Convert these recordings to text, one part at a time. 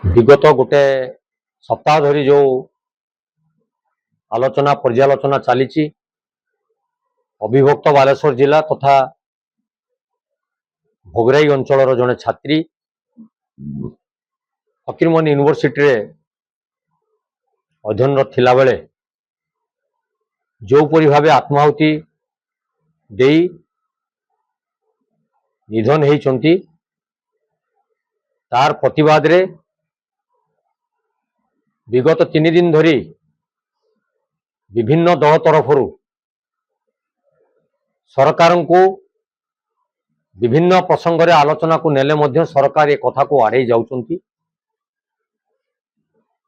विगत गोटे सप्ताह धरी जो आलोचना पर्यालोचना चली अविभक्त बालेश्वर जिला तथा भोगराई अंचल जड़े छात्री फकीरमोहन यूनिवर्सिटी रे अध्ययन थिला बेले जो परि भावे आत्माहुति दे निधन होती तार प्रतिवाद रे विगत 3 दिन धरी विभिन्न दल तरफ सरकार को विभिन्न प्रसंग रे आलोचना को नेले मध्य सरकार एक कथा को आड़े जाउचंती।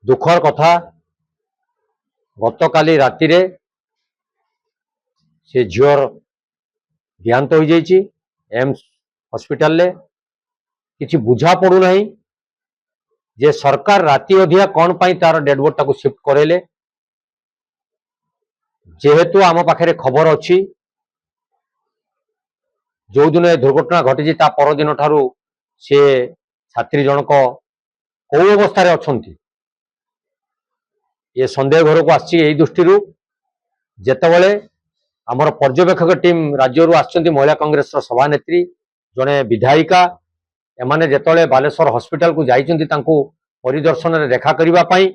दुखर कथा गतकाली राति रे से झीवर देहांत हो जाइए एम्स हॉस्पिटल ले किछि बुझा पड़ू नहीं जे सरकार राति अधिया कौन पाई तार डेडबोर्ड टाको शिफ्ट करेले। जेहेतु आम पाखे खबर अच्छी जो दिन दुर्घटना घटी ता पर दिन ठारू से छात्री जनक कौ अवस्था रे अछंती ये संदेह घर को आसी दृष्टि जेतेबेले आमर पर्यवेक्षक टीम राज्य आछंती महिला कांग्रेस सभानेत्री जड़े विधायिका एमाने जेतेबेले बालेश्वर हॉस्पिटल को जाइछंती तांको परिदर्शन रे देखा करिबा पई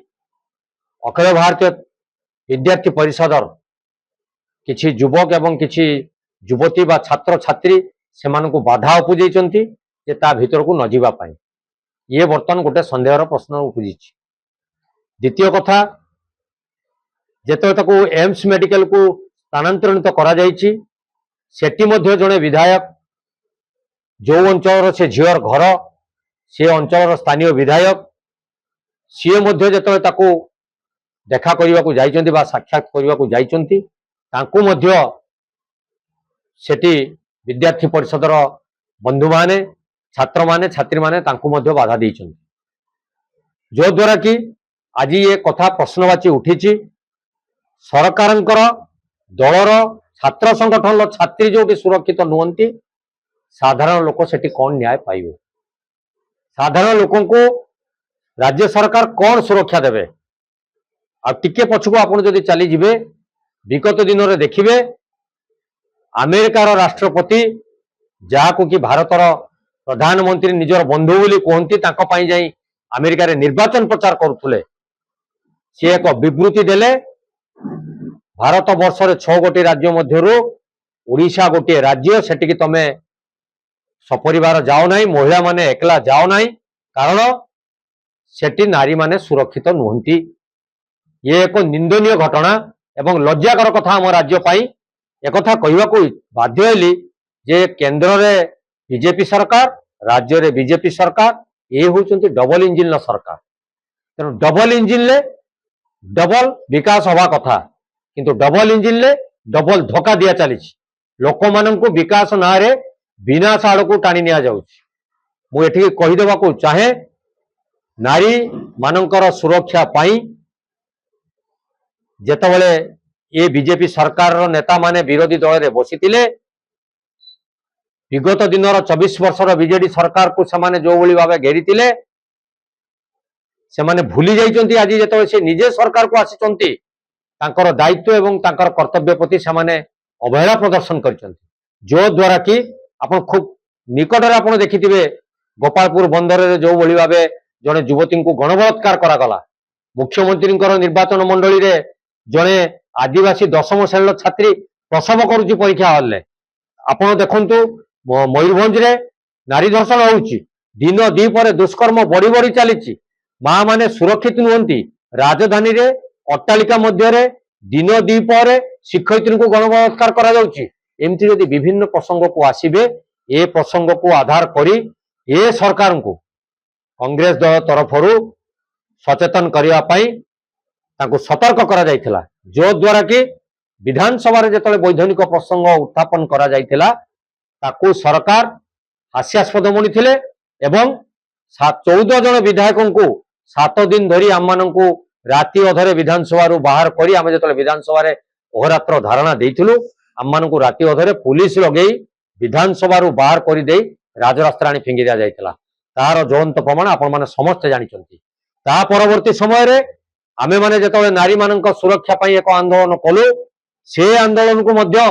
अखिल भारतीय विद्यार्थी परिषदर किछि युवक एवं किछि युवती बा छात्र छात्री से बाधा उपजेइछंती जे ता भीतर को न जीवा पई ये वर्तमान गोटे संदेहर प्रश्न उपजिछि। द्वितीय कथा जेते ताको एम्स मेडिकल को स्थानांतरित करा जाइछि सेठी मध्य जड़े विधायक जो अंचल से झीवर घर से अंचल स्थानीय विधायक सी मध्य जेते ताको देखा करने को जाइछंती बा साक्षात करने को जाइछंती तांको मध्य सेठी विद्यार्थी परिषदर बंधु माने छात्र माने छात्री माने तांको मध्य बाधा देइछंती जो द्वारा कि आज ये कथा प्रश्नवाची उठी सरकारंकर दलर छात्र संगठन छात्री जो सुरक्षित नुहंती साधारण लोक सेठी कौन न्याय पाइबे। साधारण लोकों को राज्य सरकार कौन सुरक्षा देवे। आ टिके पछको आपण जदि चली जिवे विगत दिन रे देखिबे अमेरिकार राष्ट्रपति जहाको कि भारतर प्रधानमंत्री निजर बंधु बोली कहती तांको पाई जाई अमेरिका रे निर्वाचन प्रचार करुथुले से एक विवृत्ति देले भारत वर्ष रे 6 गोटी राज्य मध्यरु ओडिशा गोटे राज्य सेटिकी तमे सपरिवार जाओ नहीं महिला माने एकला जाओ नहीं कारण सेठी नारी माने सुरक्षित नुहंती। ये एक निंदनीय घटना एवं लज्जाकर कथा आम राज्य पाई एक कथा कहवा को बाध्य हेली जे केंद्र रे बीजेपी सरकार राज्य रे बीजेपी सरकार ये होचंती डबल इंजिन सरकार तेणु डबल इंजिन ले डबल विकास हवा कथा किंतु डबल इंजिन ले डबल धोखा दिया चली लोक मान को विकास ना रे विनाश आड़ को टाणी निया जाउछि। मुझे कहीदेवा को चाहे नारी मानकर सुरक्षा पाई जेतेबेले ये बीजेपी सरकार नेता माने विरोधी दल रे बसितिले विगत दिनर 24 वर्षर बीजेडी सरकार को सेमाने जो भली भावे घेरीतिले सेमाने भूली जाइछंती आज जेतेबेले से निजे सरकार को आसिछंती तांकर दायित्व एवं तांकर कर्तव्य प्रति सेमाने अवहेला प्रदर्शन करिछंती जो द्वारा कि आपण खूब निकट रे आपण देखिथिबे गोपालपुर बंदर रे जो भली भावे जने युवती को गणबलात्कार करा गला। मुख्यमंत्री निर्वाचन मंडली रे जने आदिवासी 10म श्रेणी छात्री प्रसव करुची परीक्षा हॉल ले आपण देखंतु मयूरभंज रे नारी धर्षण होउची दिन दी पर दुष्कर्म बड़ी बड़ी चली माँ माने सुरक्षित नुहंती राजधानी रे अट्टालिका मध्य रे दिन दी पर शिक्षयित्री को गणबलात्कार करा जाउची। एमती यदि विभिन्न प्रसंग को आसीबे ए प्रसंग को आधार करी ए सरकार को कांग्रेस दल तरफ सचेतन करने तांको सतर्क करा जाइथिला जो द्वारा कि विधानसभा रे जेतले वैधानिक प्रसंग उत्थापन करा जाइथिला ताको सरकार हास्यास्पद मणिथिले एवं 14 जन विधायकों को 7 दिन धरी आम माननकु राति अधरे विधानसभा बाहर करी आम जेतले विधानसभा रे अहोरात्र धारणा देइथिलु आम माननकु राति अधरे पुलिस लगेई विधानसभा बाहर कर दे राजरास्ता आनी फिंगी दिया जाइथिला तार ज्वलंत प्रमाण आपण माने समस्त जानिछंती। ता परवर्ती समय आमे माने जेतबेले नारी मानक सुरक्षा पई एक आंदोलन कलु से आंदोलन को मध्य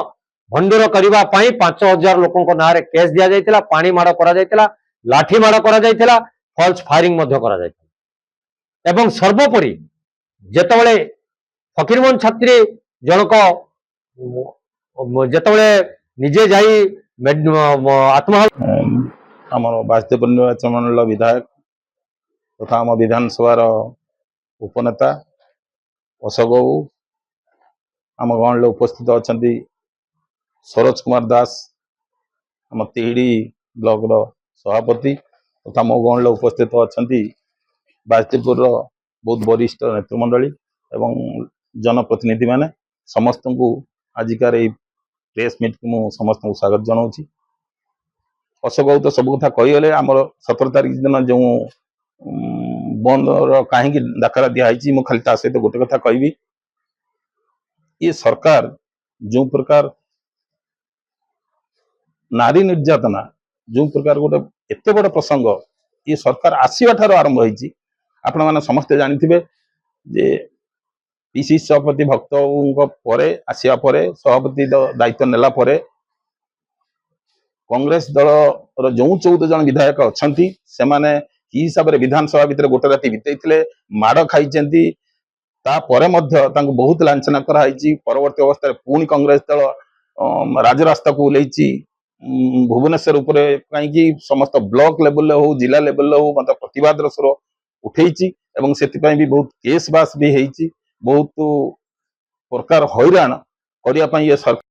भंडूर करबा पई 5000 लोकन को नारे केस दिया जायतिला पानी माड़ करा जायतिला लाठी माड़ करा जायतिला फॉल्स फायरिंग मध्य करा जायतिला एवं सर्वोपरि जेतबेले फकीरमोहन छात्री जनक जेतबेले निजे जाई आत्महत्या आमर बासदेव निर्वाचन मंडल विधायक तथा आम विधानसभा उपनेता अशोक बाबू आम गण उपस्थित अच्छा सरोज कुमार दास आम तिहिड़ी ब्लॉक सभापति तथा मो गण उपस्थित अच्छा बासदेवपुर बहुत वरिष्ठ नेतृमंडली एवं जनप्रतिनिधि माने समस्त को आजिकार प्रेस मीट को समस्त को स्वागत जनाऊँ। अशोक बाबू तो सब कथा कहीगले आमर 17 तारिख दिन जो बंद कहीं डाकरा दिखाई मुझे खाली सहित गोटे कथा कहि ये सरकार जो प्रकार नारी निर्यातना जो प्रकार गोटे एत बड़ प्रसंग ये सरकार आसवा ठार आरंभ होती आपण मैंने समस्ते जानी जे पीसी सभापति भक्त आसवा सभापति दायित्व नेला कांग्रेस दल जो 14 जन विधायक अच्छा से माने कि हिसाब से विधानसभा भितर गोटे राति बितई माड़ खाई बहुत लांछना कराई परवर्ती अवस्था पुणी कांग्रेस दल राजरास्ता को ओल्लैची भुवनेश्वर कहीं समस्त ब्लॉक लेवल हो जिला लेवल हो मतलब प्रतिवाद स्वर उठे भी बहुत केस बास भी होती बहुत प्रकार हैरान करने ये सरकार